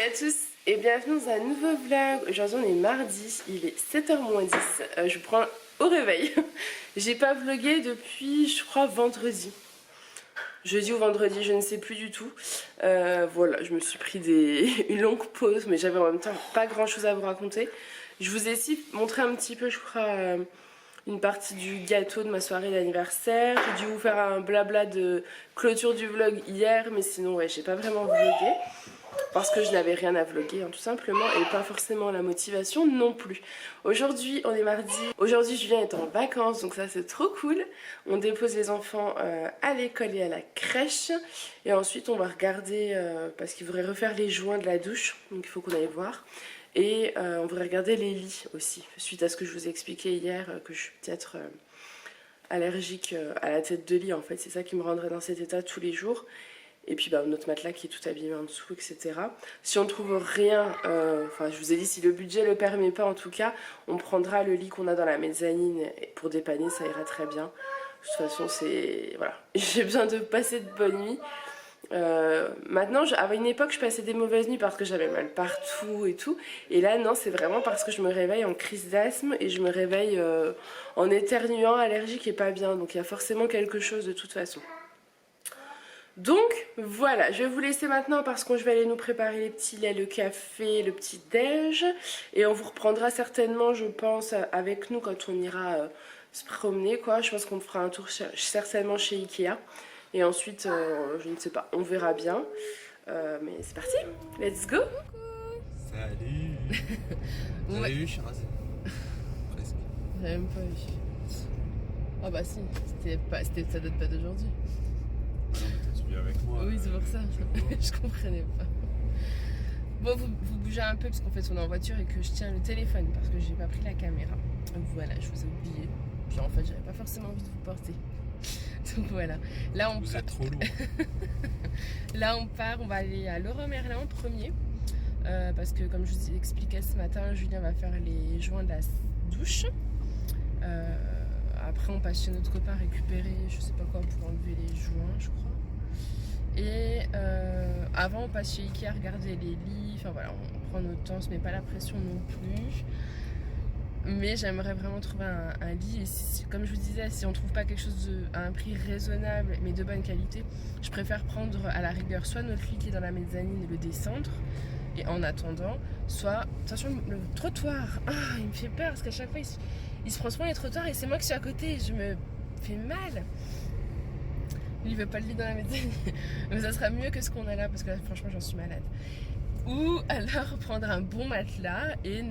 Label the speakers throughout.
Speaker 1: à tous et bienvenue dans un nouveau vlog. Aujourd'hui on est mardi, il est 7h moins 10. Je vous prends au réveil. J'ai pas vlogué depuis je crois vendredi. Jeudi ou vendredi, je ne sais plus du tout. Voilà, je me suis pris une longue pause, mais j'avais en même temps pas grand chose à vous raconter. Je vous ai aussi montré un petit peu, je crois, une partie du gâteau de ma soirée d'anniversaire. J'ai dû vous faire un blabla de clôture du vlog hier, mais sinon, ouais, j'ai pas vraiment vlogué. Parce que je n'avais rien à vlogger, hein, tout simplement, et pas forcément la motivation non plus. Aujourd'hui, on est mardi. Aujourd'hui, Julien est en vacances, donc ça c'est trop cool. On dépose les enfants à l'école et à la crèche. Et ensuite, on va regarder, parce qu'il faudrait refaire les joints de la douche, donc il faut qu'on aille voir. Et on voudrait regarder les lits aussi, suite à ce que je vous ai expliqué hier, que je suis peut-être allergique à la tête de lit. En fait, c'est ça qui me rendrait dans cet état tous les jours. Et puis bah, notre matelas qui est tout abîmé en dessous, etc. Si on trouve rien, enfin je vous ai dit, si le budget le permet pas en tout cas, on prendra le lit qu'on a dans la mezzanine et pour dépanner, ça ira très bien. De toute façon, c'est... Voilà. J'ai besoin de passer de bonnes nuits. Maintenant, à une époque, je passais des mauvaises nuits parce que j'avais mal partout et tout. Et là, non, c'est vraiment parce que je me réveille en crise d'asthme et je me réveille en éternuant, allergique et pas bien. Donc il y a forcément quelque chose de toute façon. Donc voilà, je vais vous laisser maintenant parce que je vais aller nous préparer les petits laits, le café, le petit déj. Et on vous reprendra certainement, je pense, avec nous quand on ira se promener, quoi. Je pense qu'on fera un tour certainement chez Ikea. Et ensuite, je ne sais pas, on verra bien. Mais c'est parti, let's go.
Speaker 2: Salut. Vous avez vu, je suis rasé. Presque.
Speaker 1: J'avais même pas vu. Oh bah si, ça date pas d'aujourd'hui.
Speaker 2: Ah non, mais t'as suivi avec moi.
Speaker 1: Oui, c'est pour ça. Je comprenais pas. Bon, vous bougez un peu parce qu'en fait on est en voiture et que je tiens le téléphone parce que j'ai pas pris la caméra. Voilà, je vous ai oublié. Puis en fait, j'avais pas forcément envie de vous porter. Donc voilà. Là on
Speaker 2: Vous êtes trop lourd.
Speaker 1: Là on part, on va aller à Leroy Merlin en premier. Parce que comme je vous ai expliqué ce matin, Julien va faire les joints de la douche. Après on passe chez notre copain récupérer je sais pas quoi pour enlever les joints je crois. Et avant on passe chez Ikea regarder les lits, enfin voilà, on prend notre temps, on se met pas la pression non plus. Mais j'aimerais vraiment trouver un lit et si, comme je vous disais, si on trouve pas quelque chose à un prix raisonnable mais de bonne qualité, je préfère prendre à la rigueur soit notre lit qui est dans la mezzanine et le descendre. Et en attendant, soit, attention le trottoir, il me fait peur parce qu'à chaque fois il se prend souvent les trottoirs et c'est moi qui suis à côté et je me fais mal. Lui il veut pas le lit dans la mezzanine. Mais ça sera mieux que ce qu'on a là parce que là franchement j'en suis malade. Ou alors prendre un bon matelas et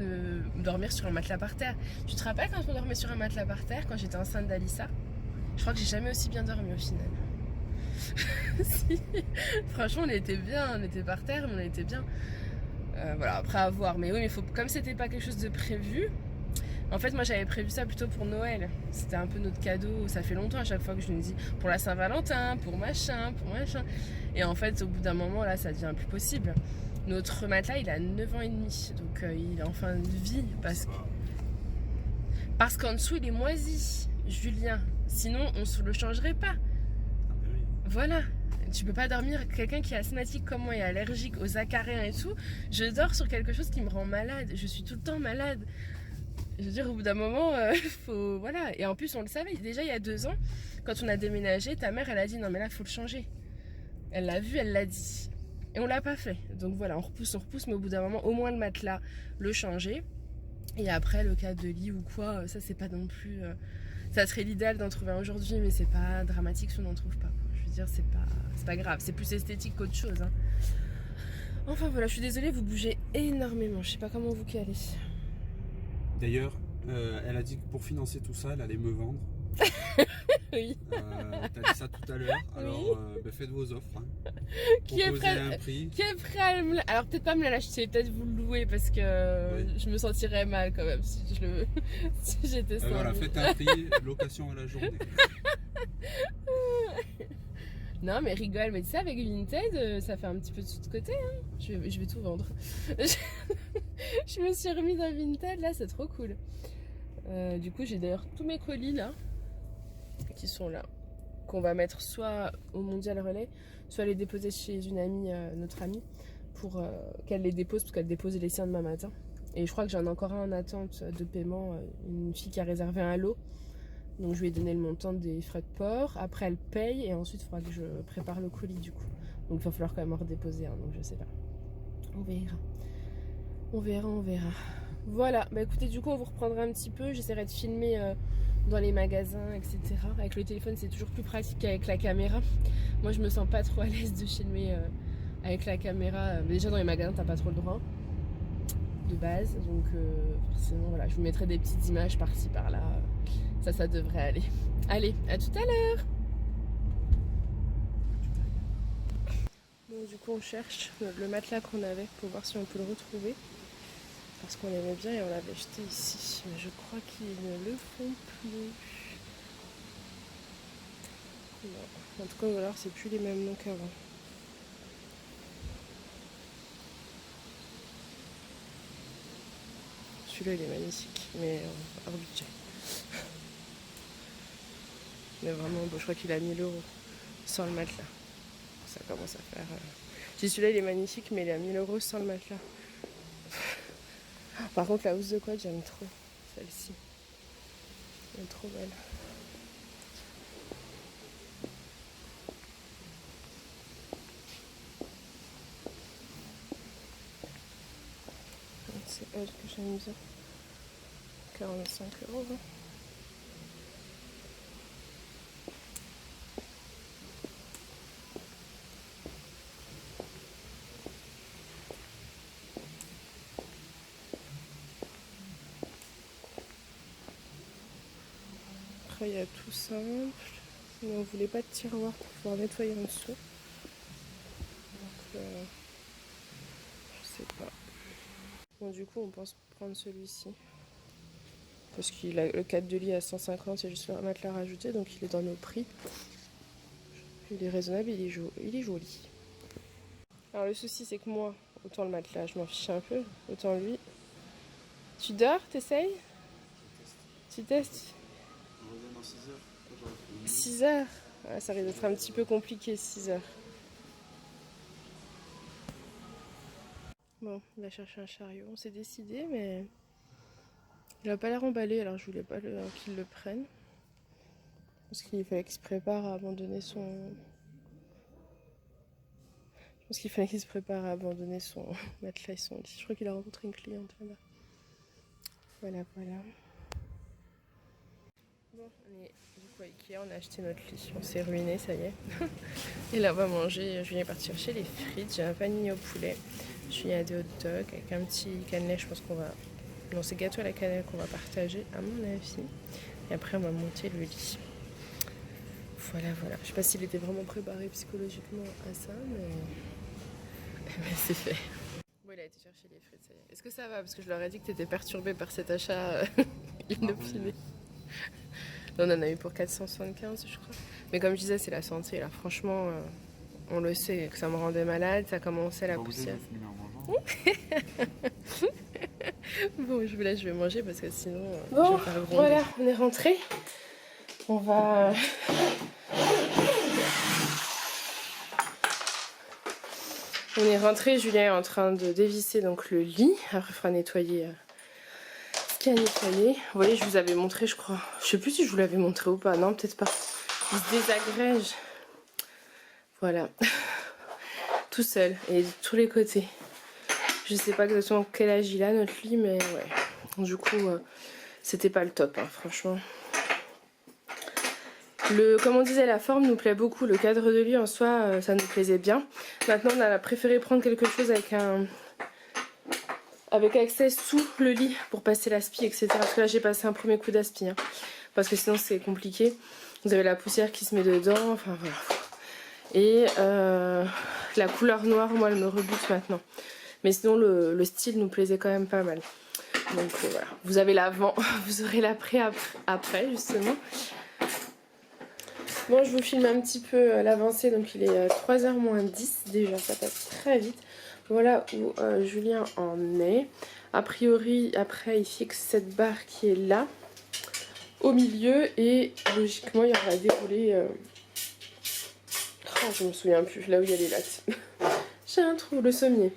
Speaker 1: dormir sur un matelas par terre. Tu te rappelles quand on dormait sur un matelas par terre quand j'étais enceinte d'Alissa? Je crois que j'ai jamais aussi bien dormi au final. Si. Franchement on était bien, on était par terre mais on était bien. Voilà, après à voir. Mais oui, mais comme c'était pas quelque chose de prévu, en fait, moi j'avais prévu ça plutôt pour Noël. C'était un peu notre cadeau. Ça fait longtemps à chaque fois que je nous dis pour la Saint-Valentin, pour machin. Et en fait, au bout d'un moment, là, ça devient plus possible. Notre matelas, il a 9 ans et demi. Donc, il est en fin de vie. Parce qu'en dessous, il est moisi, Julien. Sinon, on se le changerait pas. Voilà. Tu peux pas dormir, quelqu'un qui est asthmatique comme moi et allergique aux acariens et tout, je dors sur quelque chose qui me rend malade, je suis tout le temps malade. Je veux dire, au bout d'un moment, faut... Voilà. Et en plus, on le savait, déjà il y a 2 ans, quand on a déménagé, ta mère, elle a dit, non mais là, faut le changer. Elle l'a vu, elle l'a dit. Et on l'a pas fait. Donc voilà, on repousse, mais au bout d'un moment, au moins le matelas, le changer. Et après, le cas de lit ou quoi, ça c'est pas non plus... Ça serait l'idéal d'en trouver un aujourd'hui, mais c'est pas dramatique si on n'en trouve pas. Je veux dire, c'est pas grave, c'est plus esthétique qu'autre chose. Hein. Enfin voilà, je suis désolée, vous bougez énormément, je sais pas comment vous caler.
Speaker 2: D'ailleurs, elle a dit que pour financer tout ça, elle allait me vendre.
Speaker 1: Oui.
Speaker 2: T'as dit ça tout à l'heure, alors faites vos offres. Hein.
Speaker 1: Qui est prêt à me... Alors peut-être pas me la lâcher, peut-être vous le louer parce que oui. Je me sentirais mal quand même si j'étais sans
Speaker 2: voilà, faites un prix, location à la journée.
Speaker 1: Non mais rigole, mais tu sais avec Vinted ça fait un petit peu de sous de côté hein. Je vais tout vendre. Je me suis remise dans Vinted là, c'est trop cool. Du coup j'ai d'ailleurs tous mes colis là qui sont là, qu'on va mettre soit au Mondial Relais, soit les déposer chez une amie, notre amie, pour qu'elle les dépose, parce qu'elle dépose les siens demain matin. Et je crois que j'en ai encore un en attente de paiement, une fille qui a réservé un lot. Donc je lui ai donné le montant des frais de port. Après elle paye et ensuite il faudra que je prépare le colis du coup. Donc il va falloir quand même en redéposer un, donc je sais pas. On verra. On verra, on verra. Voilà, bah écoutez, du coup on vous reprendra un petit peu. J'essaierai de filmer dans les magasins, etc. Avec le téléphone c'est toujours plus pratique qu'avec la caméra. Moi je me sens pas trop à l'aise de filmer avec la caméra. Déjà dans les magasins t'as pas trop le droit de base. Donc forcément voilà, je vous mettrai des petites images par-ci par-là. Ça devrait aller. Allez, à tout à l'heure. Bon, du coup on cherche le matelas qu'on avait pour voir si on peut le retrouver. Parce qu'on l'aimait bien et on l'avait jeté ici. Mais je crois qu'ils ne le font plus. Non. En tout cas, alors c'est plus les mêmes noms qu'avant. Celui-là il est magnifique, mais hors budget. Mais vraiment, bon, je crois qu'il a 1000 € sans le matelas. Ça commence à faire... Si celui-là il est magnifique, mais il est à 1000 € sans le matelas. Par contre, la housse de couette, j'aime trop celle-ci. Elle est trop belle. C'est elle que j'aime bien. 45 €. Hein. Après, il y a tout simple. Mais on voulait pas de tiroir pour pouvoir nettoyer en dessous. Donc, je sais pas. Bon, du coup, on pense prendre celui-ci. Parce qu'il a le 4 de lit à 150, il y a juste un matelas rajouté, donc il est dans nos prix. Il est raisonnable, il est joli. Alors le souci c'est que moi, autant le matelas, je m'en fiche un peu, autant lui. Tu dors, t'essayes? Tu testes?
Speaker 2: On revient dans 6 heures.
Speaker 1: 6 heures? Ah, ça risque d'être un petit peu compliqué 6 heures. Bon, il va chercher un chariot, on s'est décidé, mais il a pas l'air emballé, alors je voulais pas qu'il le prenne. Parce qu'il fallait qu'il se prépare à abandonner son... Je pense qu'il fallait qu'il se prépare à abandonner son matelas et son lit. Je crois qu'il a rencontré une cliente là-bas. Voilà, voilà. Bon, on est du coup à Ikea, on a acheté notre lit. On s'est ruiné, ça y est. Et là, on va manger. Je viens partir chercher les frites. J'ai un panini au poulet. Je viens des hot dogs avec un petit cannelé. Je pense qu'on va... Non, c'est gâteau à la cannelle qu'on va partager, à mon avis. Et après, on va monter le lit. Voilà, voilà. Je sais pas s'il était vraiment préparé psychologiquement à ça, mais c'est fait. Bon, il a été chercher les frites, ça y est. Est-ce que ça va? Parce que je leur ai dit que tu étais perturbée par cet achat inopiné. On en a eu pour 475, je crois. Mais comme je disais, c'est la santé. Là, franchement, on le sait, que ça me rendait malade. Ça commençait la poussière. Bon, je vous laisse, je vais manger parce que sinon, bon, je vais faire gronder. Voilà, on est rentré. On va... On est rentré, Julien est en train de dévisser donc le lit. Après, il faudra nettoyer ce qu'il y a à nettoyer. Vous voyez, je vous avais montré, je crois. Je sais plus si je vous l'avais montré ou pas. Non, peut-être pas. Il se désagrège. Voilà. Tout seul et de tous les côtés. Je sais pas exactement quel âge il a, notre lit, mais ouais. Du coup, c'était pas le top, hein, franchement. Comme on disait, la forme nous plaît beaucoup. Le cadre de lit en soi, ça nous plaisait bien. Maintenant, on a préféré prendre quelque chose avec accès sous le lit pour passer l'aspi, etc. Parce que là, j'ai passé un premier coup d'aspi. Hein, parce que sinon, c'est compliqué. Vous avez la poussière qui se met dedans. Enfin, voilà. Et la couleur noire, moi, elle me rebute maintenant. Mais sinon, le style nous plaisait quand même pas mal. Donc, voilà. Vous avez l'avant, vous aurez l'après après, justement. Bon, je vous filme un petit peu l'avancée, donc il est 3h moins 10 déjà, ça passe très vite. Voilà où Julien en est. A priori, après, il fixe cette barre qui est là, au milieu, et logiquement, il aura déroulé... Oh, je me souviens plus, là où il y a les lattes. J'ai un trou, le sommier.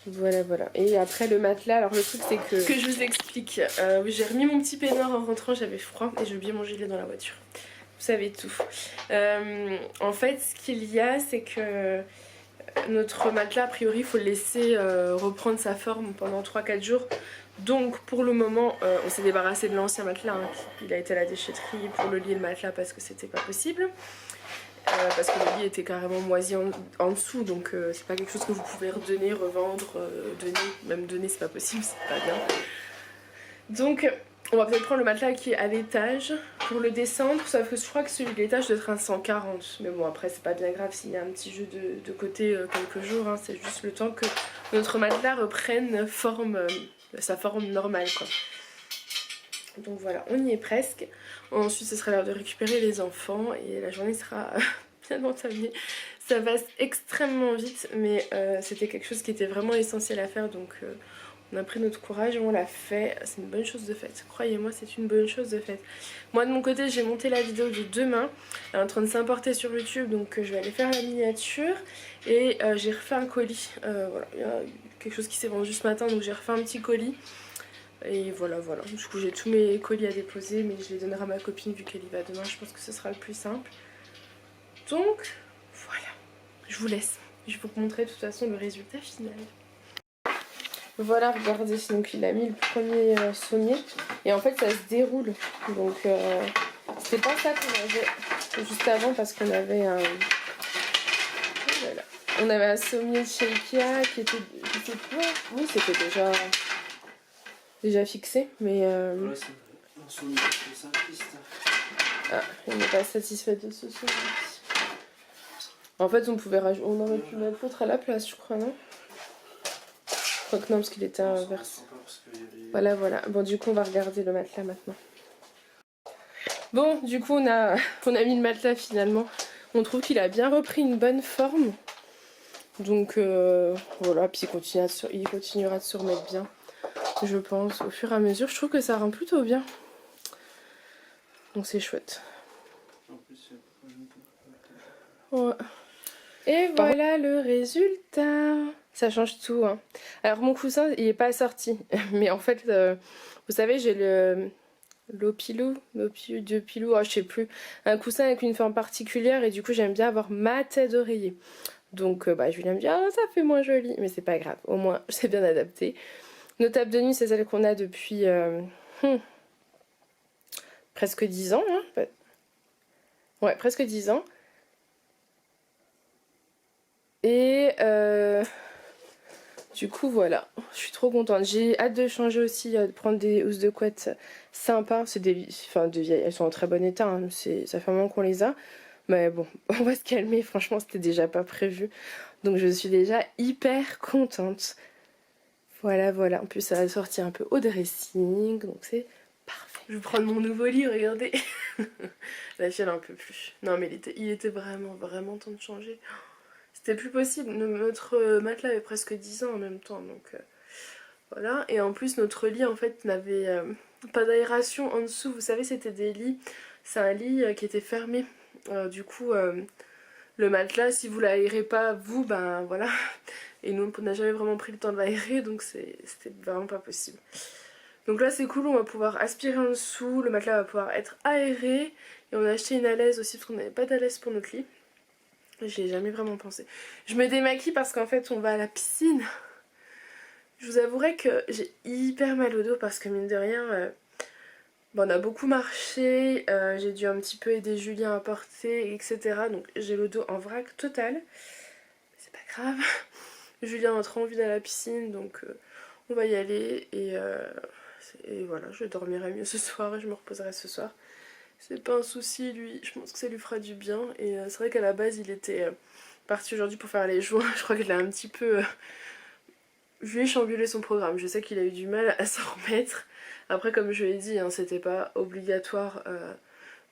Speaker 1: Voilà, voilà. Et après le matelas, alors le truc c'est que je vous explique. J'ai remis mon petit peignoir en rentrant, j'avais froid et j'ai oublié mon gilet dans la voiture. Vous savez tout. En fait, ce qu'il y a, c'est que notre matelas, a priori, il faut le laisser reprendre sa forme pendant 3-4 jours. Donc pour le moment, on s'est débarrassé de l'ancien matelas. Hein. Il a été à la déchetterie pour le lit et le matelas parce que c'était pas possible. Parce que le lit était carrément moisi en dessous, donc c'est pas quelque chose que vous pouvez redonner, revendre, donner, même donner c'est pas possible, c'est pas bien. Donc on va peut-être prendre le matelas qui est à l'étage pour le descendre, sauf que je crois que celui de l'étage doit être un 140, mais bon après c'est pas bien grave s'il y a un petit jeu de côté quelques jours, hein. C'est juste le temps que notre matelas reprenne sa forme normale quoi. Donc voilà, on y est presque. Ensuite, ce sera l'heure de récupérer les enfants et la journée sera bien entamée. Ça passe extrêmement vite, mais c'était quelque chose qui était vraiment essentiel à faire. Donc on a pris notre courage et on l'a fait. C'est une bonne chose de faite. Croyez-moi, c'est une bonne chose de faite. Moi, de mon côté, j'ai monté la vidéo de demain. Elle est en train de s'importer sur YouTube, donc je vais aller faire la miniature. Et j'ai refait un colis. Voilà, il y a quelque chose qui s'est vendu ce matin, donc j'ai refait un petit colis. Et voilà, voilà. Du coup, j'ai tous mes colis à déposer, mais je les donnerai à ma copine vu qu'elle y va demain. Je pense que ce sera le plus simple. Donc, voilà. Je vous laisse. Je vais vous montrer de toute façon le résultat final. Voilà, regardez. Donc, il a mis le premier sommier. Et en fait, ça se déroule. Donc, c'était pas ça qu'on avait juste avant parce qu'on avait un... Voilà. On avait un sommier de chez Ikea qui était... Je sais pas. Oui, c'était déjà fixé, mais
Speaker 2: Voilà, c'est un sommier de simpliste.
Speaker 1: ah, il n'est pas satisfait de ce sommier. En fait, on aurait pu mettre l'autre à la place, je crois, non? Je crois que non, parce qu'il était inversé. Voilà, voilà. Bon, du coup, on va regarder le matelas maintenant. Bon, du coup, on a mis le matelas finalement. On trouve qu'il a bien repris une bonne forme. Donc, voilà. Puis il continuera de se remettre bien. Je pense au fur et à mesure, je trouve que ça rend plutôt bien, donc c'est chouette. Ouais. Et voilà le résultat. Ça change tout hein. Alors mon coussin il est pas sorti mais en fait vous savez j'ai l'Opilou, de Pilou, oh, je sais plus, un coussin avec une forme particulière et du coup j'aime bien avoir ma tête d'oreiller. Donc Julien me dit ah ça fait moins joli, mais c'est pas grave, au moins c'est bien adapté. Nos tables de nuit, c'est celles qu'on a depuis presque 10 ans. Hein. Ouais, presque 10 ans. Et du coup, voilà. Je suis trop contente. J'ai hâte de changer aussi, de prendre des housses de couette sympas. C'est des vieilles. Elles sont en très bon état. Hein. Ça fait un moment qu'on les a. Mais bon, on va se calmer. Franchement, c'était déjà pas prévu. Donc je suis déjà hyper contente. Voilà, voilà. En plus, ça va sortir un peu au dressing. Donc, c'est parfait. Je vais prendre mon nouveau lit, regardez. La fille, elle en peut plus. Non, mais il était vraiment, vraiment temps de changer. C'était plus possible. Notre matelas avait presque 10 ans en même temps. Donc, voilà. Et en plus, notre lit, en fait, n'avait pas d'aération en dessous. Vous savez, c'était des lits. C'est un lit qui était fermé. Du coup, le matelas, si vous l'aérez pas, vous, ben voilà. Et nous, on n'a jamais vraiment pris le temps de l'aérer, donc c'était vraiment pas possible. Donc là, c'est cool, on va pouvoir aspirer en dessous, le matelas va pouvoir être aéré. Et on a acheté une alaise aussi, parce qu'on n'avait pas d'alaise pour notre lit. J'y ai jamais vraiment pensé. Je me démaquille parce qu'en fait, on va à la piscine. Je vous avouerai que j'ai hyper mal au dos, parce que mine de rien... on a beaucoup marché, j'ai dû un petit peu aider Julien à porter, etc. Donc j'ai le dos en vrac total. C'est pas grave. Julien a trop envie d'aller à la piscine, donc on va y aller. Et voilà, je dormirai mieux ce soir et je me reposerai ce soir. C'est pas un souci, lui. Je pense que ça lui fera du bien. Et c'est vrai qu'à la base, il était parti aujourd'hui pour faire les joints. Je crois qu'il a un petit peu... Je lui ai chamboulé son programme. Je sais qu'il a eu du mal à s'en remettre. Après, comme je l'ai dit, hein, c'était pas obligatoire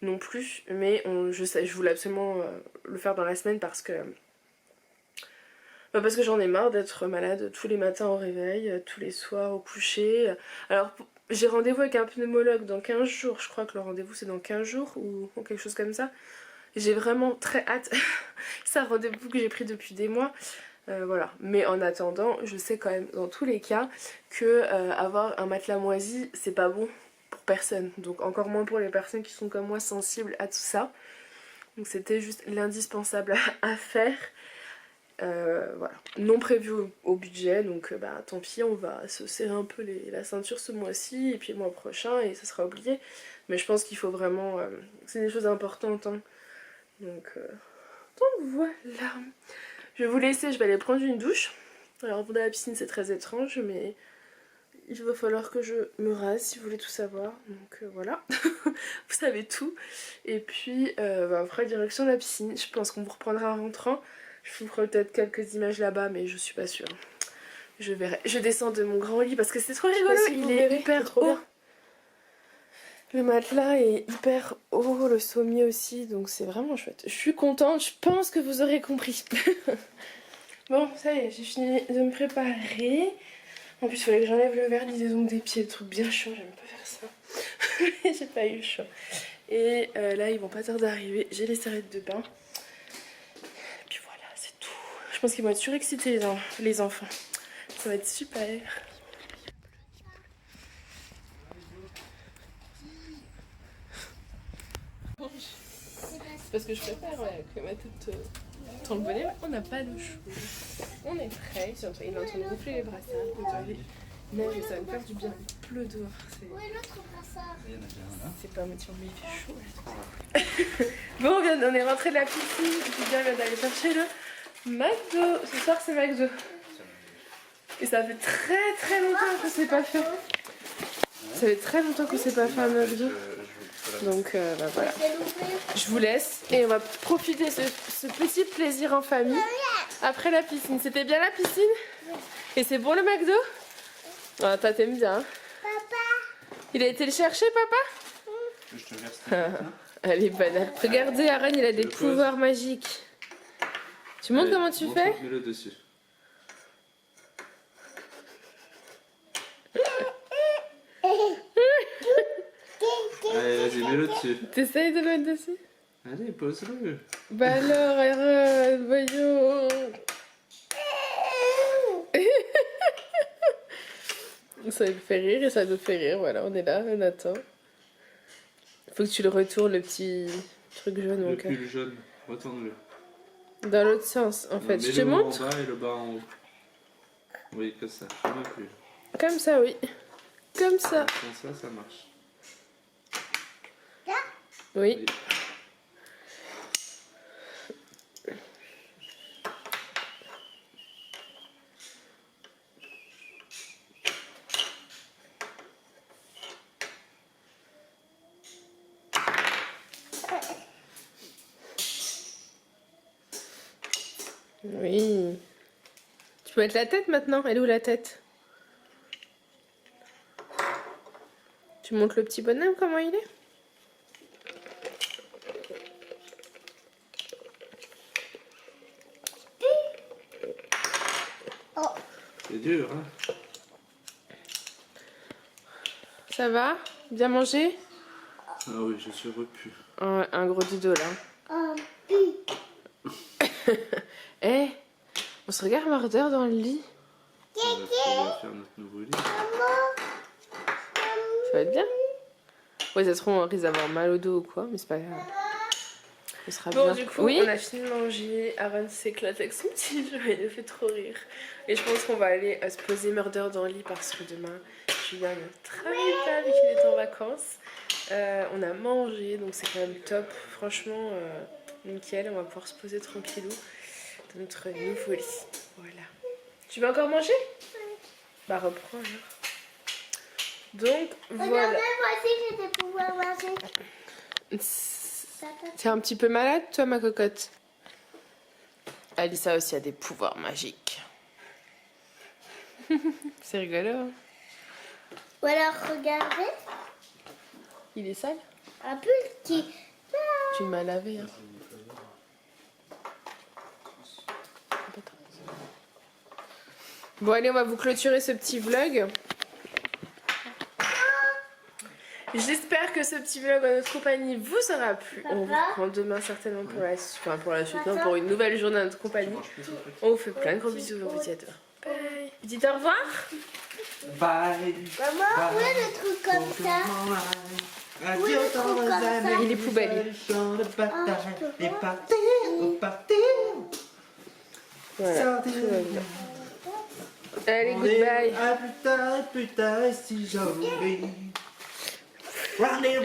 Speaker 1: non plus. Mais je voulais absolument le faire dans la semaine parce que j'en ai marre d'être malade tous les matins au réveil, tous les soirs au coucher. Alors j'ai rendez-vous avec un pneumologue dans 15 jours. Je crois que le rendez-vous c'est dans 15 jours ou quelque chose comme ça. J'ai vraiment très hâte. C'est un rendez-vous que j'ai pris depuis des mois. Voilà. Mais en attendant, je sais quand même dans tous les cas que avoir un matelas moisi, c'est pas bon pour personne. Donc encore moins pour les personnes qui sont comme moi sensibles à tout ça. Donc c'était juste l'indispensable à faire. Voilà, non prévu au budget, donc bah tant pis, on va se serrer un peu la ceinture ce mois-ci et puis le mois prochain et ça sera oublié. Mais je pense qu'il faut vraiment, c'est des choses importantes, hein. Donc voilà, je vais vous laisser, je vais aller prendre une douche. Alors dans la piscine c'est très étrange, mais il va falloir que je me rase si vous voulez tout savoir. Donc voilà, vous savez tout. Et puis bah, on fera direction de la piscine, je pense qu'on vous reprendra en rentrant. Je vous ferai peut-être quelques images là-bas, mais je suis pas sûre. Je verrai. Je descends de mon grand lit parce que c'est trop rigolo. Il est hyper haut. Le matelas est hyper haut, le sommier aussi, donc c'est vraiment chouette. Je suis contente, je pense que vous aurez compris. Bon, ça y est, j'ai fini de me préparer. En plus, il fallait que j'enlève le vernis des ongles des pieds, le truc bien chaud, j'aime pas faire ça. J'ai pas eu chaud. Et là, ils vont pas tarder d'arriver. J'ai les serviettes de bain. Je pense qu'ils vont être surexcités les enfants. Ça va être super. C'est parce que je préfère que ma tête dans le bonnet. On n'a pas de cheveux. On est prêts. Il est en train de gonfler les brassards. Mais ça va me faire du bien. Il pleut dehors. C'est pas motivant, mais il fait chaud. Bon, on est rentré de la piscine. Julien vient d'aller chercher le McDo. Ce soir c'est McDo. Et ça fait très longtemps qu'on s'est pas fait. Ça fait très longtemps qu'on s'est pas fait un McDo. Donc bah, voilà. Je vous laisse et on va profiter de ce petit plaisir en famille après la piscine. C'était bien la piscine? Et c'est bon le McDo? Ah, toi t'aimes bien, hein? Papa. Il a été le chercher, papa?
Speaker 2: Je te verse.
Speaker 1: Elle est banale. Regardez, Aaron, il a des pouvoirs magiques. Tu montres comment tu fais?
Speaker 2: Mets-le dessus. Allez, vas-y, mets-le dessus.
Speaker 1: T'essayes de le mettre dessus?
Speaker 2: Allez, pose-le.
Speaker 1: Bah alors, Aaron, voyons. Ça me fait rire et ça nous fait rire. Voilà, on est là, on attend. Faut que tu le retournes, le petit truc jaune.
Speaker 2: Le pull jaune, retourne-le.
Speaker 1: Dans l'autre sens, en fait. Je te montre.
Speaker 2: En bas et le bas en haut. Oui, comme ça. Comme un pull.
Speaker 1: Comme ça, oui. Comme ça.
Speaker 2: Comme ça, ça marche.
Speaker 1: Oui. Oui. Tu peux mettre la tête maintenant? Elle est où la tête? Tu montres le petit bonhomme comment il est?
Speaker 2: C'est dur, hein?
Speaker 1: Ça va? Bien mangé?
Speaker 2: Ah oui, je suis repu.
Speaker 1: Un gros dodo là. Eh, on se regarde mordeur dans le lit.
Speaker 2: On va faire notre nouveau lit.
Speaker 1: Ça va être bien. Ouais, ça se trouve on risque d'avoir mal au dos ou quoi, mais c'est pas grave. Ce sera
Speaker 3: Bon,
Speaker 1: bien.
Speaker 3: du coup,
Speaker 1: oui,
Speaker 3: on a fini de manger. Aaron s'éclate avec son petit jeu, il le fait trop rire. Et je pense qu'on va aller se poser murder dans le lit parce que demain, Julien ne travaille pas vu qu'il est en vacances. On a mangé, donc c'est quand même top. Franchement, nickel. On va pouvoir se poser tranquillou dans notre nouveau lit. Voilà. Tu veux encore manger? Bah, reprends alors. Donc, voilà.
Speaker 4: Moi aussi, j'ai des pouvoirs magiques.
Speaker 1: t'es un petit peu malade, toi, ma cocotte? Alissa aussi a des pouvoirs magiques. C'est rigolo, hein?
Speaker 4: Ou alors, regardez,
Speaker 1: Il est sale?
Speaker 4: un peu qui...
Speaker 1: Tu m'as lavé, hein? Bon, allez, on va vous clôturer ce petit vlog.
Speaker 3: J'espère que ce petit vlog en notre compagnie vous aura plu. On vous reprend demain certainement pour la suite, enfin pour la suite, non, pour une nouvelle journée en notre compagnie. On vous fait plein de gros bisous, on vous dit à demain. Bye. Dites au revoir.
Speaker 2: Bye.
Speaker 4: Maman, où est le truc comme ça?
Speaker 2: Adieu dans les années.
Speaker 3: Il est poubelle.
Speaker 2: Champ de bataille. Et partir, repartir.
Speaker 3: Voilà, tout va bien. Allez, goodbye.
Speaker 2: À plus tard, si j'en oublie. Rendez-vous.